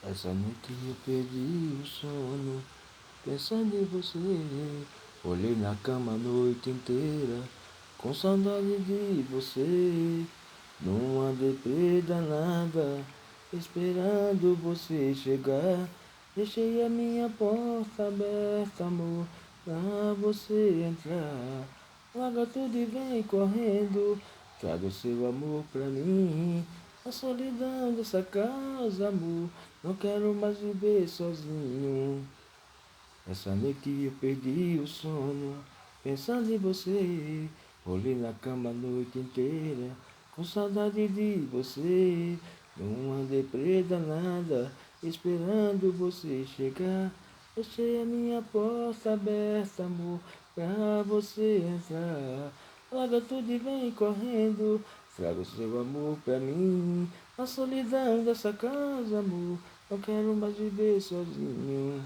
Essa noite eu perdi o sono, pensando em você. Olhei na cama a noite inteira, com saudade de você. Numa deprê danada, esperando você chegar. Deixei a minha porta aberta, amor, pra você entrar. Larga tudo e vem correndo, traga o seu amor pra mim. A solidão dessa casa, amor, não quero mais viver sozinho. Essa noite eu perdi o sono, pensando em você. Olhei na cama a noite inteira, com saudade de você. Numa deprê danada, esperando você chegar. Deixei a minha porta aberta, amor, pra você entrar. Larga tudo e vem correndo, traga o seu amor pra mim. A solidão dessa casa, amor, não quero mais viver sozinho.